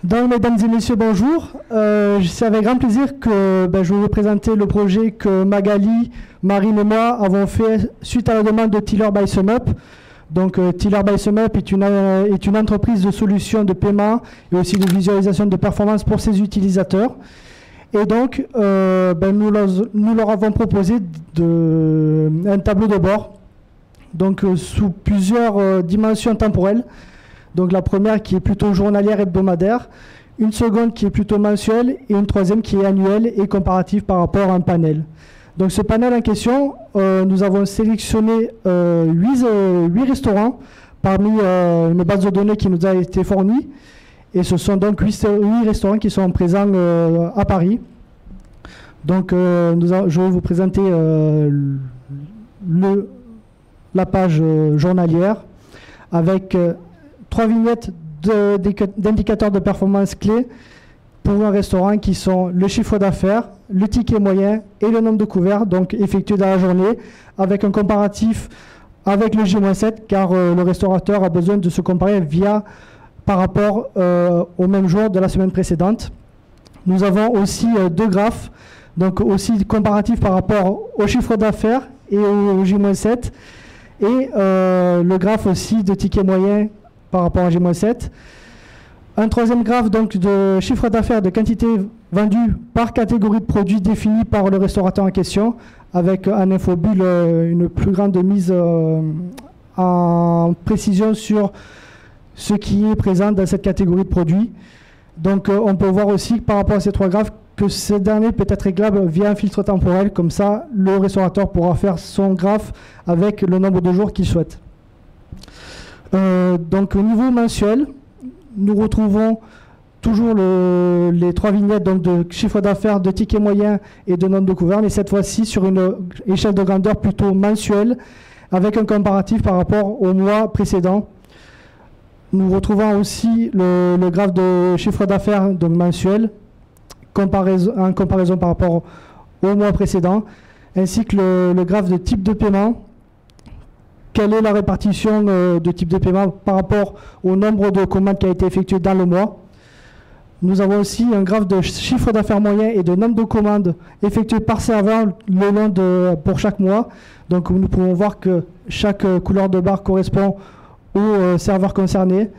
Donc, mesdames et messieurs, bonjour. C'est avec grand plaisir que je vais vous présenter le projet que Magali, Marine et moi avons fait suite à la demande de Tiller by SumUp. Donc, Tiller by SumUp est une entreprise de solutions de paiement et aussi de visualisation de performance pour ses utilisateurs. Et donc, nous leur avons proposé un tableau de bord, donc sous plusieurs dimensions temporelles. Donc la première qui est plutôt journalière et hebdomadaire, une seconde qui est plutôt mensuelle et une troisième qui est annuelle et comparative par rapport à un panel. Donc ce panel en question, nous avons sélectionné 8 restaurants parmi une base de données qui nous a été fournie. Et ce sont donc 8 restaurants qui sont présents à Paris. Donc je vais vous présenter la page journalière avec 3 vignettes d'indicateurs de performance clés pour un restaurant qui sont le chiffre d'affaires, le ticket moyen et le nombre de couverts donc effectués dans la journée, avec un comparatif avec le J-7 car le restaurateur a besoin de se comparer par rapport au même jour de la semaine précédente. Nous avons aussi 2 graphes, donc aussi comparatifs par rapport au chiffre d'affaires et au J-7 et le graphe aussi de ticket moyen par rapport à J-7. Un troisième graphe donc de chiffre d'affaires de quantité vendue par catégorie de produits définie par le restaurateur en question, avec en infobulle une plus grande mise en précision sur ce qui est présent dans cette catégorie de produits. Donc on peut voir aussi par rapport à ces 3 graphes que ce dernier peut être réglable via un filtre temporel, comme ça le restaurateur pourra faire son graphe avec le nombre de jours qu'il souhaite. Donc au niveau mensuel, nous retrouvons toujours les 3 vignettes donc, de chiffre d'affaires, de ticket moyen et de nombre de couverts, mais cette fois-ci sur une échelle de grandeur plutôt mensuelle, avec un comparatif par rapport au mois précédent. Nous retrouvons aussi le graphe de chiffre d'affaires donc mensuel, en comparaison par rapport au mois précédent, ainsi que le graphe de type de paiement. Quelle est la répartition de type de paiement par rapport au nombre de commandes qui a été effectué dans le mois. Nous avons aussi un graphe de chiffre d'affaires moyen et de nombre de commandes effectuées par serveur pour chaque mois. Donc nous pouvons voir que chaque couleur de barre correspond au serveur concerné.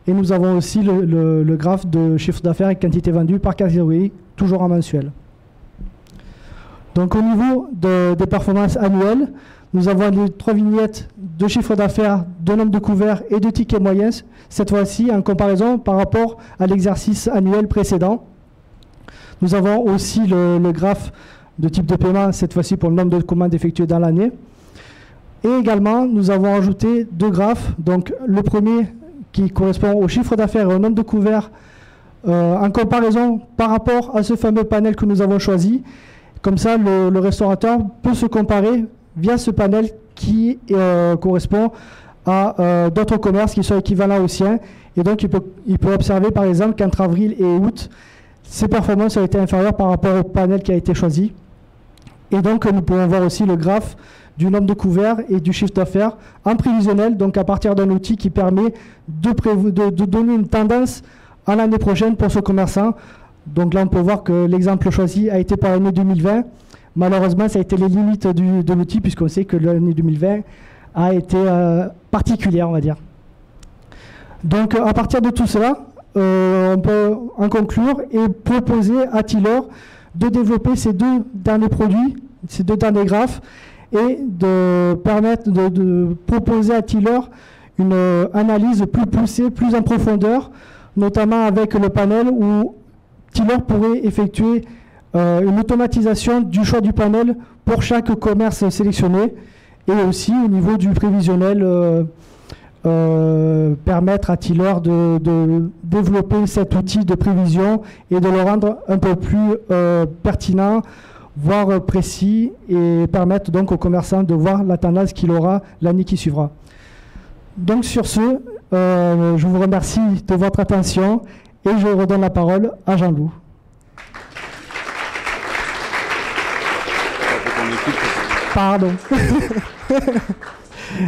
Et nous avons aussi le graphe de chiffre d'affaires et quantité vendue par catégorie, toujours en mensuel. Donc au niveau des performances annuelles, nous avons les 3 vignettes de chiffre d'affaires, de nombre de couverts et de tickets moyens, cette fois-ci en comparaison par rapport à l'exercice annuel précédent. Nous avons aussi le graphe de type de paiement, cette fois-ci pour le nombre de commandes effectuées dans l'année. Et également, nous avons ajouté 2 graphes. Donc le premier qui correspond au chiffre d'affaires et au nombre de couverts en comparaison par rapport à ce fameux panel que nous avons choisi. Comme ça, le restaurateur peut se comparer via ce panel qui correspond à d'autres commerces qui sont équivalents aux siens. Et donc, il peut observer, par exemple, qu'entre avril et août, ses performances ont été inférieures par rapport au panel qui a été choisi. Et donc, nous pouvons voir aussi le graphe du nombre de couverts et du chiffre d'affaires en prévisionnel, donc à partir d'un outil qui permet de donner une tendance à l'année prochaine pour ce commerçant. Donc là, on peut voir que l'exemple choisi a été pour l'année 2020. Malheureusement, ça a été les limites de l'outil, puisqu'on sait que l'année 2020 a été particulière, on va dire. Donc, à partir de tout cela, on peut en conclure et proposer à Tiller de développer ces 2 derniers produits, ces 2 derniers graphes, et de permettre de proposer à Tiller une analyse plus poussée, plus en profondeur, notamment avec le panel où Tiller pourrait effectuer une automatisation du choix du panel pour chaque commerce sélectionné et aussi au niveau du prévisionnel permettre à Tiller de développer cet outil de prévision et de le rendre un peu plus pertinent, voire précis, et permettre donc aux commerçants de voir la tendance qu'il aura l'année qui suivra. Donc sur ce, je vous remercie de votre attention et je redonne la parole à Jean-Loup. Pardon.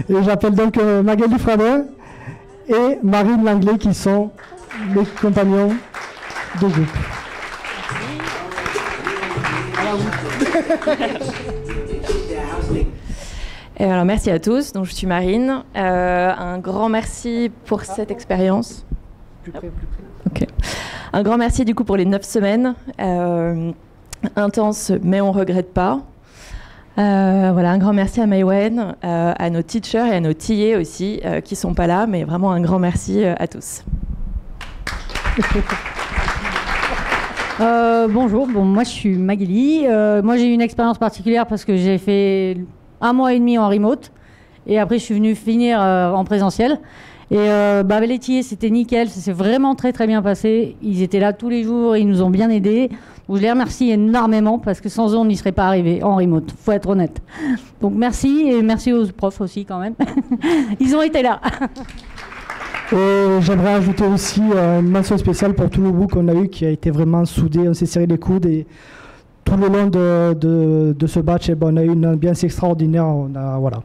Et j'appelle donc Magali Fradin et Marine Langlais qui sont mes compagnons de groupe. Et alors, merci à tous. Donc, je suis Marine. Un grand merci pour cette expérience. Plus près. Ok. Un grand merci du coup pour les 9 semaines. Intenses, mais on ne regrette pas. Voilà, un grand merci à Maïwen, à nos teachers et à nos TA aussi, qui ne sont pas là, mais vraiment un grand merci à tous. Bonjour, moi je suis Magali. Moi j'ai eu une expérience particulière parce que j'ai fait 1 mois et demi en remote et après je suis venue finir en présentiel. Et avec les TA c'était nickel, ça s'est vraiment très très bien passé. Ils étaient là tous les jours, ils nous ont bien aidés. Donc je les remercie énormément parce que sans eux on n'y serait pas arrivé en remote, faut être honnête. Donc merci et merci aux profs aussi quand même. Ils ont été là. Et j'aimerais ajouter aussi une mention spéciale pour tout le groupe qu'on a eu qui a été vraiment soudé, on s'est serré les coudes et tout le long de ce batch, on a eu une ambiance extraordinaire. Voilà.